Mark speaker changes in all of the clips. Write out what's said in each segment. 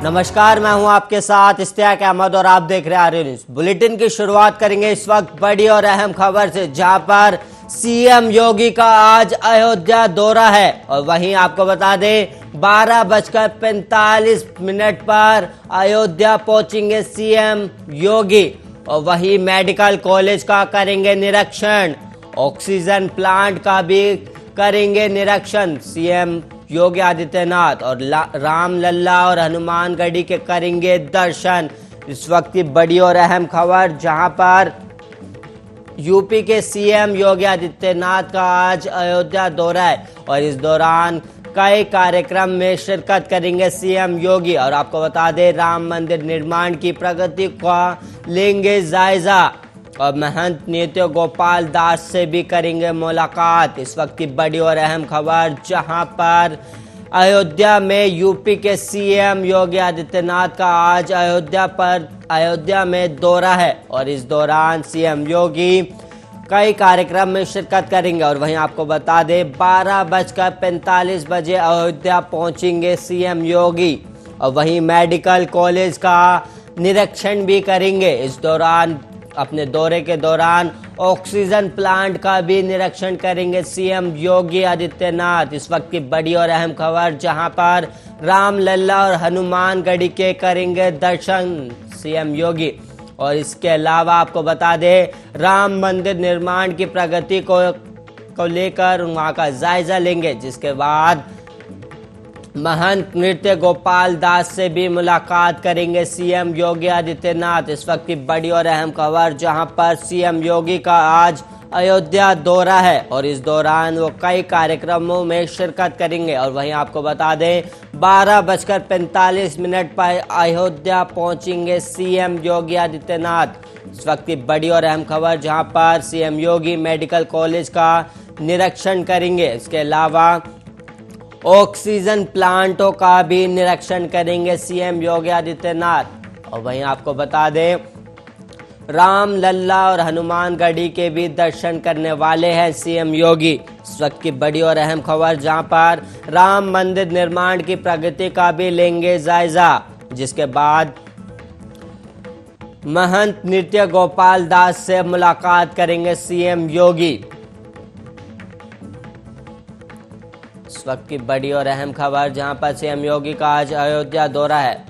Speaker 1: नमस्कार, मैं हूं आपके साथ इश्तियाक अहमद और आप देख रहे हैं आर्य न्यूज। बुलेटिन की शुरुआत करेंगे इस वक्त बड़ी और अहम खबर से, जहां पर सीएम योगी का आज अयोध्या दौरा है। और वहीं आपको बता दें 12:45 पर अयोध्या पहुंचेंगे सीएम योगी। और वहीं मेडिकल कॉलेज का करेंगे निरीक्षण, ऑक्सीजन प्लांट का भी करेंगे निरीक्षण सीएम योगी आदित्यनाथ। और रामलला और हनुमानगढ़ी के करेंगे दर्शन। इस वक्त की बड़ी और अहम खबर, जहां पर यूपी के सीएम योगी आदित्यनाथ का आज अयोध्या दौरा है और इस दौरान कई कार्यक्रम में शिरकत करेंगे सीएम योगी। और आपको बता दें राम मंदिर निर्माण की प्रगति का लेंगे जायजा और महंत नृत्य गोपाल दास से भी करेंगे मुलाकात। इस वक्त की बड़ी और अहम खबर, जहां पर अयोध्या में यूपी के सीएम योगी आदित्यनाथ का आज अयोध्या में दौरा है और इस दौरान सीएम योगी कई कार्यक्रम में शिरकत करेंगे। और वहीं आपको बता दें 12:45 अयोध्या पहुंचेंगे सीएम योगी। और वहीं मेडिकल कॉलेज का निरीक्षण भी करेंगे। इस दौरान अपने दौरे के दौरान ऑक्सीजन प्लांट का भी निरीक्षण करेंगे सीएम योगी आदित्यनाथ। इस वक्त की बड़ी और अहम खबर, जहां पर रामलला और हनुमानगढ़ी के करेंगे दर्शन सीएम योगी। और इसके अलावा आपको बता दें राम मंदिर निर्माण की प्रगति को लेकर वहां का जायजा लेंगे, जिसके बाद महंत नृत्य गोपाल दास से भी मुलाकात करेंगे सीएम योगी आदित्यनाथ। इस वक्त की बड़ी और अहम खबर, जहां पर सीएम योगी का आज अयोध्या दौरा है और इस दौरान वो कई कार्यक्रमों में शिरकत करेंगे। और वहीं आपको बता दें 12:45 पर अयोध्या पहुंचेंगे सीएम योगी आदित्यनाथ। इस वक्त की बड़ी और अहम खबर, जहां पर सीएम योगी मेडिकल कॉलेज का निरीक्षण करेंगे। इसके अलावा ऑक्सीजन प्लांटों का भी निरीक्षण करेंगे सीएम योगी आदित्यनाथ। और वहीं आपको बता दें राम लल्ला और हनुमानगढ़ी के भी दर्शन करने वाले हैं सीएम योगी। इस वक्त की बड़ी और अहम खबर, जहां पर राम मंदिर निर्माण की प्रगति का भी लेंगे जायजा, जिसके बाद महंत नृत्य गोपाल दास से मुलाकात करेंगे सीएम योगी। इस वक्त की बड़ी और अहम खबर, जहां पर सीएम योगी का आज अयोध्या दौरा है।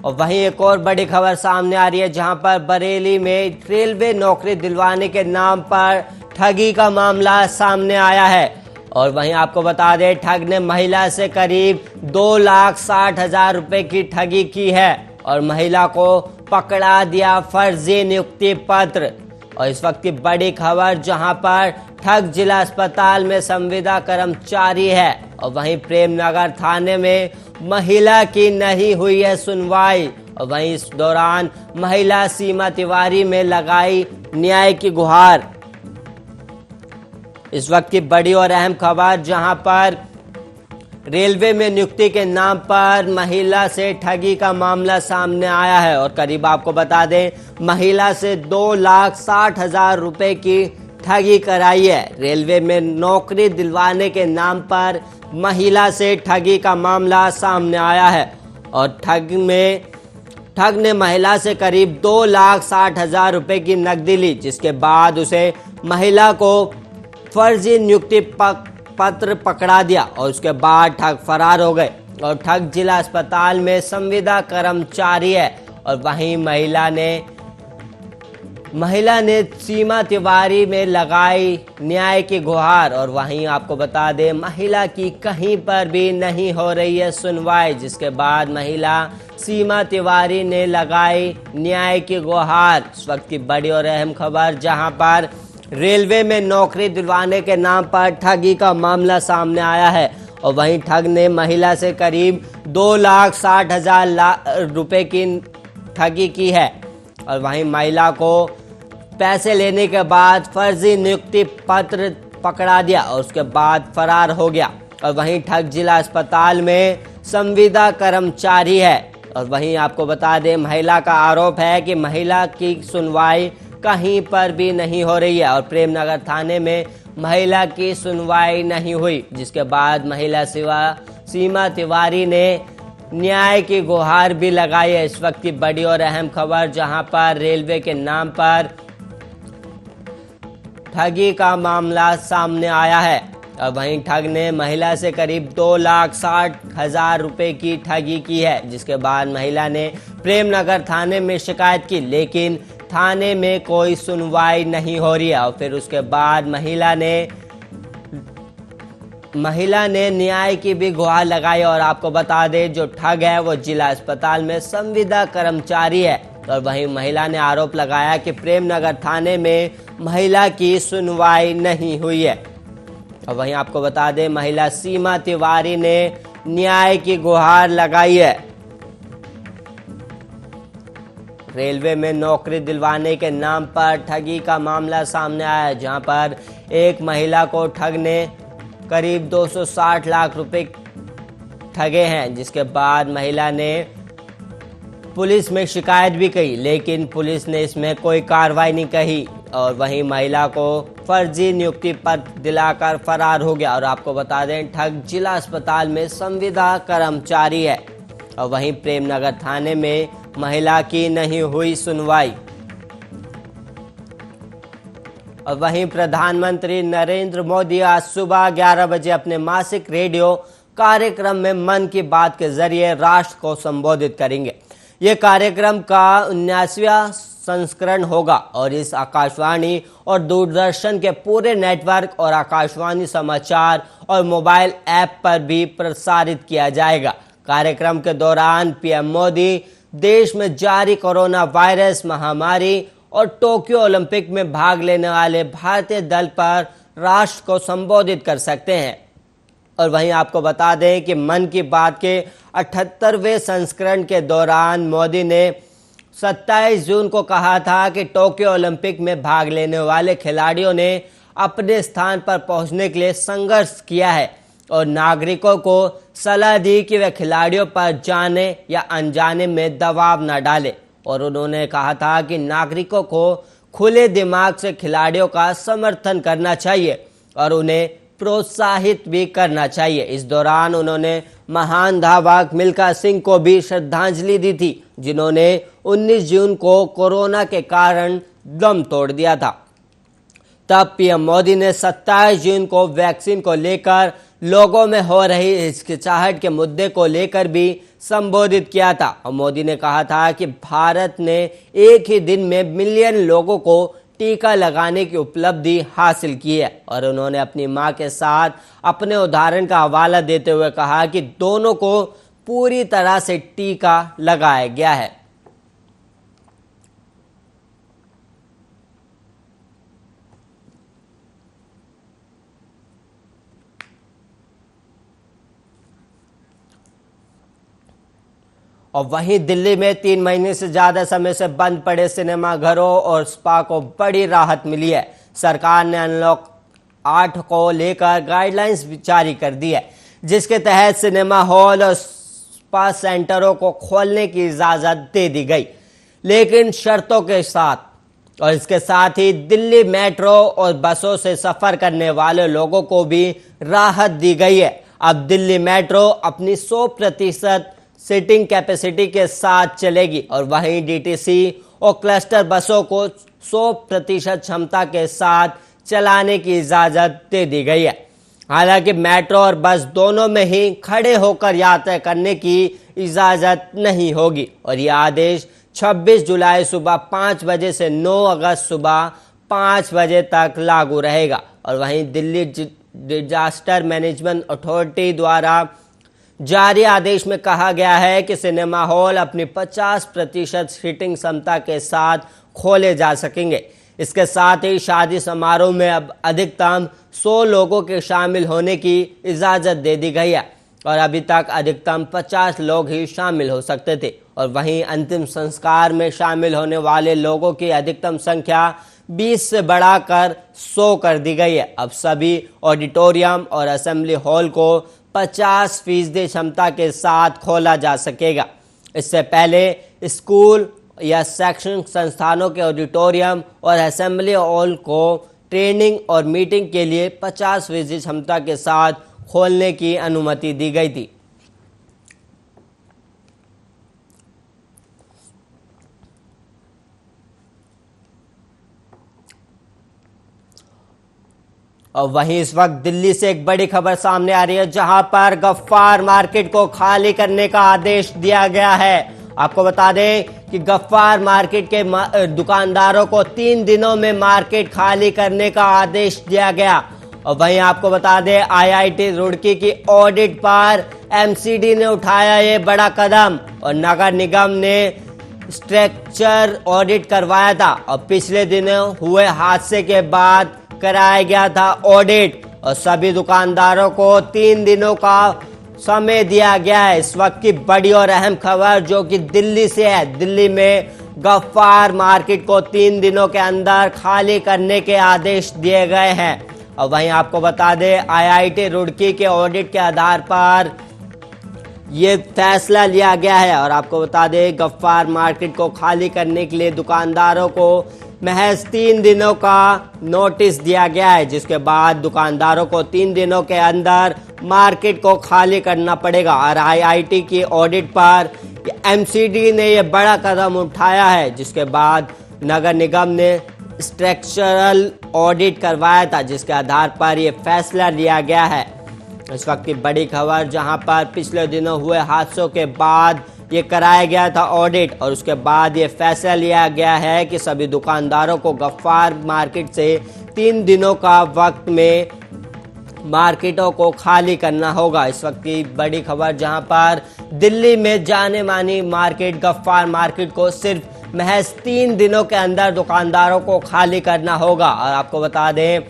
Speaker 1: और वहीं एक और बड़ी खबर सामने आ रही है, जहां पर बरेली में रेलवे नौकरी दिलवाने के नाम पर ठगी का मामला सामने आया है। और वहीं आपको बता दें ठग ने महिला से करीब 2,60,000 रुपए की ठगी की है और महिला को पकड़ा दिया फर्जी नियुक्ति पत्र। और इस वक्त की बड़ी खबर, जहां पर ठग जिला अस्पताल में संविदा कर्मचारी है और वहीं प्रेमनगर थाने में महिला की नहीं हुई है सुनवाई। और वहीं इस दौरान महिला सीमा तिवारी में लगाई न्याय की गुहार। इस वक्त की बड़ी और अहम खबर, जहां पर रेलवे में नियुक्ति के नाम पर महिला से ठगी का मामला सामने आया है और करीब आपको बता दें महिला से 2,60,000 रुपए की ठगी कराई है। रेलवे में नौकरी दिलवाने के नाम पर महिला से ठगी का मामला सामने आया है और ठग ने महिला से करीब 2,60,000 रुपए की नकदी ली, जिसके बाद उसे महिला को फर्जी नियुक्ति पत्र पकड़ा दिया और उसके बाद ठग फरार हो गए। और ठग जिला अस्पताल में संविदा कर्मचारी है। और वहीं महिला ने सीमा तिवारी में लगाई न्याय की गुहार। और वहीं आपको बता दें महिला की कहीं पर भी नहीं हो रही है सुनवाई, जिसके बाद महिला सीमा तिवारी ने लगाई न्याय की गुहार। इस वक्त की बड़ी और अहम खबर, जहां पर रेलवे में नौकरी दिलवाने के नाम पर ठगी का मामला सामने आया है और वहीं ठग ने महिला से करीब 2,60,000 रुपए की ठगी की है। और वहीं महिला को पैसे लेने के बाद फर्जी नियुक्ति पत्र पकड़ा दिया और उसके बाद फरार हो गया। और वहीं ठग जिला अस्पताल में संविदा कर्मचारी है। और वहीं आपको बता दें महिला का आरोप है कि महिला की सुनवाई कहीं पर भी नहीं हो रही है और प्रेमनगर थाने में महिला की सुनवाई नहीं हुई, जिसके बाद महिला सीमा तिवारी ने न्याय की गुहार भी लगाई है। इस वक्त की बड़ी और अहम खबर, जहां पर रेलवे के नाम पर ठगी का मामला सामने आया है और वहीं ठग ने महिला से करीब 2,60,000 रुपए की ठगी की है, जिसके बाद महिला ने प्रेमनगर थाने में शिकायत की, लेकिन थाने में कोई सुनवाई नहीं हो रही है। और फिर उसके बाद महिला ने न्याय की भी गुहार लगाई। और आपको बता दें, जो ठग है वो जिला अस्पताल में संविदा कर्मचारी है। और वहीं महिला ने आरोप लगाया कि प्रेमनगर थाने में महिला की सुनवाई नहीं हुई है। और वहीं आपको बता दें, महिला सीमा तिवारी ने न्याय की गुहार लगाई है। रेलवे में नौकरी दिलवाने के नाम पर ठगी का मामला सामने आया है, जहां पर एक महिला को ठग ने करीब 260 लाख रुपए ठगे हैं, जिसके बाद महिला ने पुलिस में शिकायत भी की, लेकिन पुलिस ने इसमें कोई कार्रवाई नहीं की। और वहीं महिला को फर्जी नियुक्ति पत्र दिलाकर फरार हो गया। और आपको बता दें, ठग जिला अस्पताल में संविदा कर्मचारी है। और वहीं प्रेमनगर थाने में महिला की नहीं हुई सुनवाई। और वहीं प्रधानमंत्री नरेंद्र मोदी आज सुबह 11 बजे अपने मासिक रेडियो कार्यक्रम में मन की बात के जरिए राष्ट्र को संबोधित करेंगे। ये कार्यक्रम का 79वां संस्करण होगा और इस आकाशवाणी और दूरदर्शन के पूरे नेटवर्क और आकाशवाणी समाचार और मोबाइल ऐप पर भी प्रसारित किया जाएगा। कार्यक्रम के दौरान पीएम मोदी देश में जारी कोरोना वायरस महामारी और टोक्यो ओलंपिक में भाग लेने वाले भारतीय दल पर राष्ट्र को संबोधित कर सकते हैं। और वहीं आपको बता दें कि मन की बात के 78वें संस्करण के दौरान मोदी ने 27 जून को कहा था कि टोक्यो ओलंपिक में भाग लेने वाले खिलाड़ियों ने अपने स्थान पर पहुंचने के लिए संघर्ष किया है और नागरिकों को सलाह दी कि वे खिलाड़ियों पर जाने या अनजाने में दबाव न डालें। और उन्होंने कहा था कि नागरिकों को खुले दिमाग से खिलाड़ियों का समर्थन करना चाहिए और उन्हें प्रोत्साहित भी करना चाहिए। इस दौरान उन्होंने महान धावक मिल्खा सिंह को भी श्रद्धांजलि दी थी, जिन्होंने 19 जून को कोरोना के कारण दम तोड़ दिया था। तब पीएम मोदी ने 27 जून को वैक्सीन को लेकर लोगों में हो रही हिचकिचाहट के मुद्दे को लेकर भी संबोधित किया था। और मोदी ने कहा था कि भारत ने एक ही दिन में मिलियन लोगों को टीका लगाने की उपलब्धि हासिल की है। और उन्होंने अपनी मां के साथ अपने उदाहरण का हवाला देते हुए कहा कि दोनों को पूरी तरह से टीका लगाया गया है। और वहीं दिल्ली में 3 महीने से ज्यादा समय से बंद पड़े सिनेमा घरों और स्पा को बड़ी राहत मिली है। सरकार ने अनलॉक 8 को लेकर गाइडलाइंस जारी कर दी है, जिसके तहत सिनेमा हॉल और स्पा सेंटरों को खोलने की इजाजत दे दी गई, लेकिन शर्तों के साथ। और इसके साथ ही दिल्ली मेट्रो और बसों से सफर करने वाले लोगों को भी राहत दी गई है। अब दिल्ली मेट्रो अपनी 100% सीटिंग कैपेसिटी के साथ चलेगी और वहीं डीटीसी और क्लस्टर बसों को 100% क्षमता के साथ चलाने की इजाजत दे दी गई है। हालांकि मेट्रो और बस दोनों में ही खड़े होकर यात्रा करने की इजाजत नहीं होगी और यह आदेश 26 जुलाई सुबह 5 बजे से 9 अगस्त सुबह 5 बजे तक लागू रहेगा। और वहीं दिल्ली डिजास्टर मैनेजमेंट अथॉरिटी द्वारा जारी आदेश में कहा गया है कि सिनेमा हॉल अपनी 50% सीटिंग क्षमता के साथ खोले जा सकेंगे। इसके साथ ही शादी समारोह में अब अधिकतम 100 लोगों के शामिल होने की इजाजत दे दी गई है और अभी तक अधिकतम 50 लोग ही शामिल हो सकते थे। और वहीं अंतिम संस्कार में शामिल होने वाले लोगों की अधिकतम संख्या 20 से बढ़ाकर 100 कर दी गई है। अब सभी ऑडिटोरियम और असेंबली हॉल को 50% क्षमता के साथ खोला जा सकेगा। इससे पहले स्कूल या शैक्षणिक संस्थानों के ऑडिटोरियम और असेंबली हॉल को ट्रेनिंग और मीटिंग के लिए 50% क्षमता के साथ खोलने की अनुमति दी गई थी। और वहीं इस वक्त दिल्ली से एक बड़ी खबर सामने आ रही है, जहां पर गफ्फार मार्केट को खाली करने का आदेश दिया गया है। आपको बता दें कि गफ्फार मार्केट के दुकानदारों को 3 दिनों में मार्केट खाली करने का आदेश दिया गया। और वहीं आपको बता दें, आईआईटी रुड़की की ऑडिट पर एमसीडी ने उठाया ये बड़ा कदम और नगर निगम ने स्ट्रक्चर ऑडिट करवाया था और पिछले दिनों हुए हादसे के बाद कराया गया था ऑडिट और सभी दुकानदारों को 3 दिनों का समय दिया गया है। इस वक्त की बड़ी और अहम खबर जो कि दिल्ली से है। दिल्ली में गफ्फार मार्केट को 3 दिनों के अंदर खाली करने के आदेश दिए गए हैं। और वहीं आपको बता दें, आईआईटी रुड़की के ऑडिट के आधार पर ये फैसला लिया गया है। और आपको बता दें, गफ्फार मार्केट को खाली करने के लिए दुकानदारों को महज 3 दिनों का नोटिस दिया गया है, जिसके बाद दुकानदारों को 3 दिनों के अंदर मार्केट को खाली करना पड़ेगा। और आईआईटी की ऑडिट पर एमसीडी ने यह बड़ा कदम उठाया है, जिसके बाद नगर निगम ने स्ट्रक्चरल ऑडिट करवाया था, जिसके आधार पर यह फैसला लिया गया है। इस वक्त की बड़ी खबर, जहां पर पिछले दिनों हुए हादसों के बाद ये कराया गया था ऑडिट और उसके बाद ये फैसला लिया गया है कि सभी दुकानदारों को गफ्फार मार्केट से 3 दिनों का वक्त में मार्केटों को खाली करना होगा। इस वक्त की बड़ी खबर, जहां पर दिल्ली में जाने मानी मार्केट गफ्फार मार्केट को सिर्फ महज 3 दिनों के अंदर दुकानदारों को खाली करना होगा। और आपको बता दें,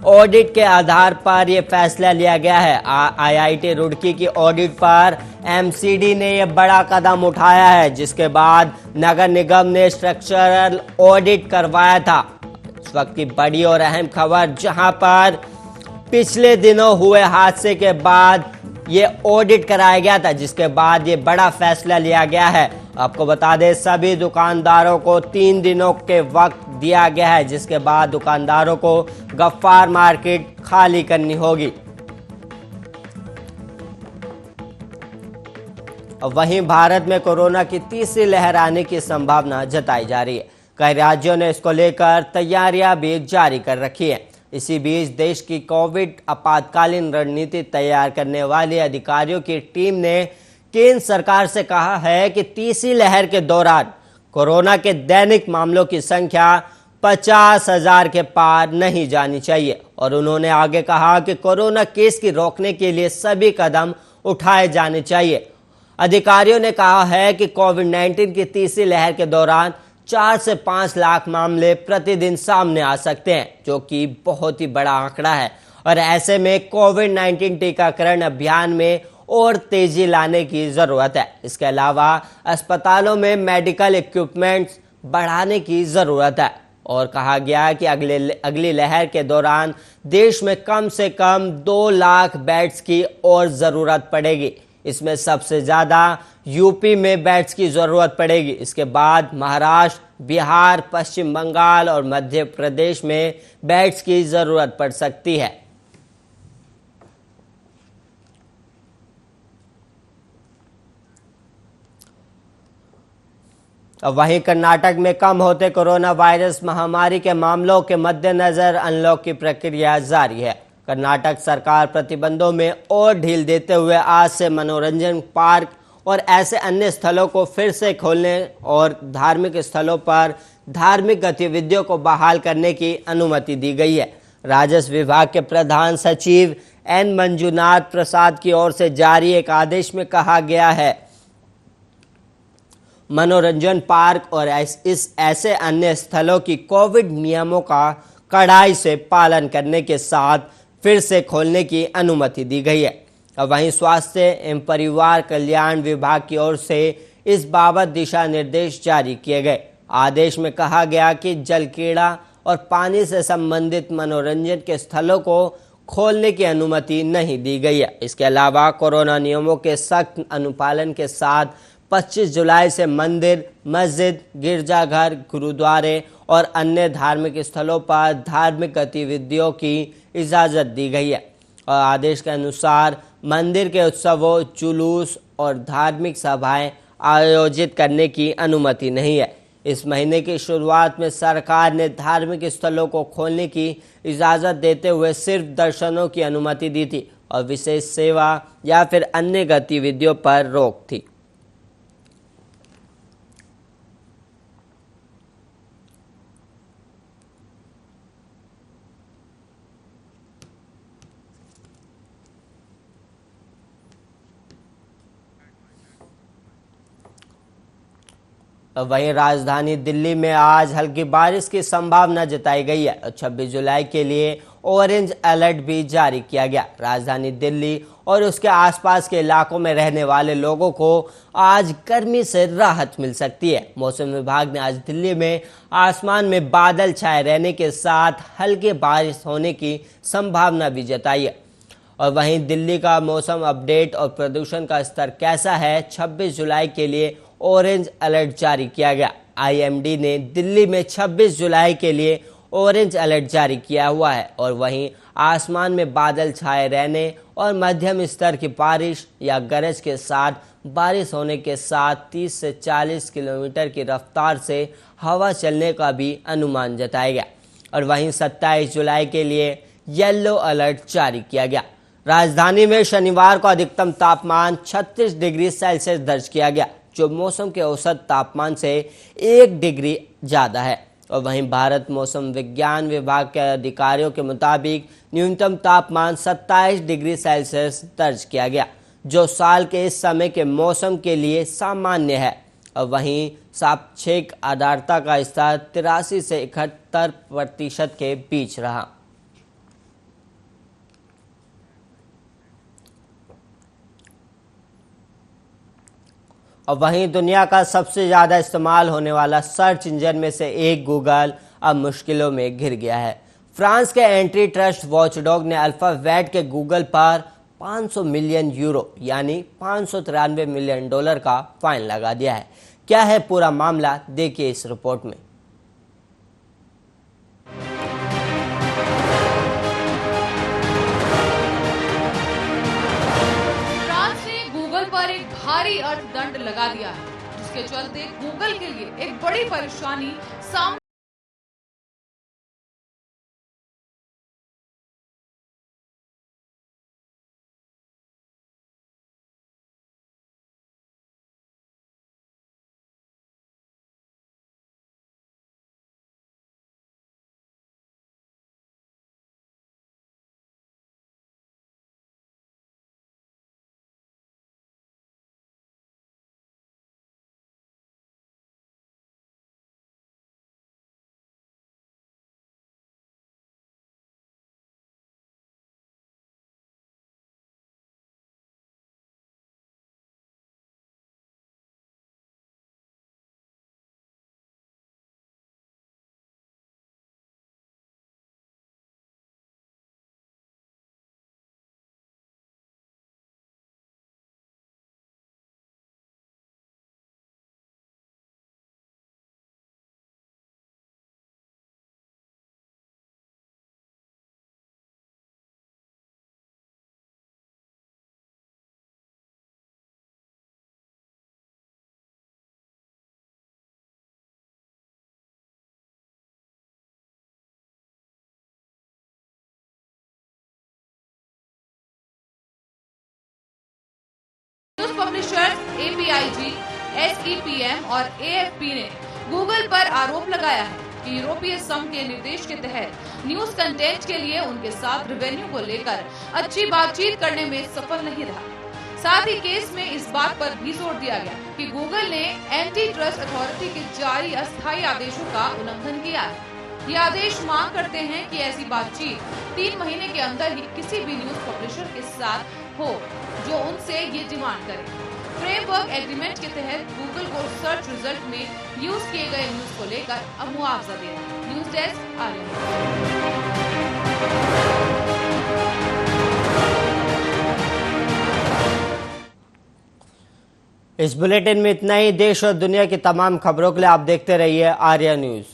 Speaker 1: ऑडिट के आधार पर यह फैसला लिया गया है। आईआईटी रुड़की की ऑडिट पर एमसीडी ने यह बड़ा कदम उठाया है, जिसके बाद नगर निगम ने स्ट्रक्चरल ऑडिट करवाया था। इस वक्त की बड़ी और अहम खबर, जहां पर पिछले दिनों हुए हादसे के बाद ये ऑडिट कराया गया था, जिसके बाद ये बड़ा फैसला लिया गया है। आपको बता दें, सभी दुकानदारों को 3 दिनों के वक्त दिया गया है, जिसके बाद दुकानदारों को गफ्फार मार्केट खाली करनी होगी। वहीं भारत में कोरोना की तीसरी लहर आने की संभावना जताई जा रही है। कई राज्यों ने इसको लेकर तैयारियां भी जारी कर रखी है। इसी बीच देश की कोविड आपातकालीन रणनीति तैयार करने वाले अधिकारियों की टीम ने केंद्र सरकार से कहा है कि तीसरी लहर के दौरान कोरोना के दैनिक मामलों की संख्या 50,000 के पार नहीं जानी चाहिए। और उन्होंने आगे कहा कि कोरोना केस की रोकने के लिए सभी कदम उठाए जाने चाहिए। अधिकारियों ने कहा है कि कोविड-19 की तीसरी लहर के दौरान 4 से 5 लाख मामले प्रतिदिन सामने आ सकते हैं, जो कि बहुत ही बड़ा आंकड़ा है। और ऐसे में कोविड-19 टीकाकरण अभियान में और तेजी लाने की जरूरत है। इसके अलावा अस्पतालों में मेडिकल इक्विपमेंट्स बढ़ाने की जरूरत है। और कहा गया कि अगली लहर के दौरान देश में कम से कम 2 लाख बेड्स की और जरूरत पड़ेगी। इसमें सबसे ज्यादा यूपी में बेड्स की जरूरत पड़ेगी। इसके बाद महाराष्ट्र, बिहार, पश्चिम बंगाल और मध्य प्रदेश में बेड्स की जरूरत पड़ सकती है। अब वहीं कर्नाटक में कम होते कोरोना वायरस महामारी के मामलों के मद्देनजर अनलॉक की प्रक्रिया जारी है। कर्नाटक सरकार प्रतिबंधों में और ढील देते हुए आज से मनोरंजन पार्क और ऐसे अन्य स्थलों को फिर से खोलने और धार्मिक स्थलों पर धार्मिक गतिविधियों को बहाल करने की अनुमति दी गई है। राजस्व विभाग के प्रधान सचिव एन मंजुनाथ प्रसाद की ओर से जारी एक आदेश में कहा गया है, मनोरंजन पार्क और इस ऐसे अन्य स्थलों की कोविड नियमों का कड़ाई से पालन करने के साथ फिर से खोलने की अनुमति दी गई है। और वहीं स्वास्थ्य एवं परिवार कल्याण विभाग की ओर से इस बाबत दिशा निर्देश जारी किए गए। आदेश में कहा गया कि जल क्रीड़ा और पानी से संबंधित मनोरंजन के स्थलों को खोलने की अनुमति नहीं दी गई है। इसके अलावा कोरोना नियमों के सख्त अनुपालन के साथ 25 जुलाई से मंदिर, मस्जिद, गिरजाघर, गुरुद्वारे और अन्य धार्मिक स्थलों पर धार्मिक गतिविधियों की इजाज़त दी गई है। और आदेश के अनुसार मंदिर के उत्सवों, जुलूस और धार्मिक सभाएं आयोजित करने की अनुमति नहीं है। इस महीने की शुरुआत में सरकार ने धार्मिक स्थलों को खोलने की इजाज़त देते हुए सिर्फ दर्शनों की अनुमति दी थी और विशेष सेवा या फिर अन्य गतिविधियों पर रोक थी। वहीं राजधानी दिल्ली में आज हल्की बारिश की संभावना जताई गई है और 26 जुलाई के लिए ऑरेंज अलर्ट भी जारी किया गया। राजधानी दिल्ली और उसके आसपास के इलाकों में रहने वाले लोगों को आज गर्मी से राहत मिल सकती है। मौसम विभाग ने आज दिल्ली में आसमान में बादल छाए रहने के साथ हल्की बारिश होने की संभावना भी जताई है। और वहीं दिल्ली का मौसम अपडेट और प्रदूषण का स्तर कैसा है, 26 जुलाई के लिए ऑरेंज अलर्ट जारी किया गया। आईएमडी ने दिल्ली में 26 जुलाई के लिए ऑरेंज अलर्ट जारी किया हुआ है और वहीं आसमान में बादल छाए रहने और मध्यम स्तर की बारिश या गरज के साथ बारिश होने के साथ 30 से 40 किलोमीटर की रफ्तार से हवा चलने का भी अनुमान जताया गया। और वहीं 27 जुलाई के लिए येलो अलर्ट जारी किया गया। राजधानी में शनिवार को अधिकतम तापमान 36 डिग्री सेल्सियस दर्ज किया गया, जो मौसम के औसत तापमान से 1 डिग्री ज़्यादा है। और वहीं भारत मौसम विज्ञान विभाग के अधिकारियों के मुताबिक न्यूनतम तापमान 27 डिग्री सेल्सियस दर्ज किया गया, जो साल के इस समय के मौसम के लिए सामान्य है। और वहीं सापेक्षिक आर्द्रता का स्तर 83 से 71% के बीच रहा। और वहीं दुनिया का सबसे ज़्यादा इस्तेमाल होने वाला सर्च इंजन में से एक गूगल अब मुश्किलों में घिर गया है। फ्रांस के एंटी ट्रस्ट वॉचडॉग ने अल्फाबेट के गूगल पर 500 मिलियन यूरो यानी $593 मिलियन का फाइन लगा दिया है। क्या है पूरा मामला, देखिए इस रिपोर्ट में।
Speaker 2: पर एक भारी अर्थदंड लगा दिया है, जिसके चलते गूगल के लिए एक बड़ी परेशानी सामने न्यूज पब्लिशर्स एपीआईजी, एसईपीएम और एएफपी ने गूगल पर आरोप लगाया है कि यूरोपीय संघ के निर्देश के तहत न्यूज कंटेंट के लिए उनके साथ रेवेन्यू को लेकर अच्छी बातचीत करने में सफल नहीं रहा। साथ ही केस में इस बात पर भी जोर दिया गया कि गूगल ने एंटी ट्रस्ट अथॉरिटी के जारी अस्थायी आदेशों का उल्लंघन किया है। ये आदेश मांग करते हैं कि ऐसी बातचीत 3 महीने के अंदर ही किसी भी न्यूज पब्लिशर के साथ हो जो उनसे ये डिमांड करे। फ्रेमवर्क एग्रीमेंट के तहत गूगल को सर्च रिजल्ट में यूज किए गए न्यूज को लेकर अब मुआवजा दे रहा है। News desk Aryan.
Speaker 1: इस बुलेटिन में इतना ही। देश और दुनिया की तमाम खबरों के लिए आप देखते रहिए आर्या न्यूज।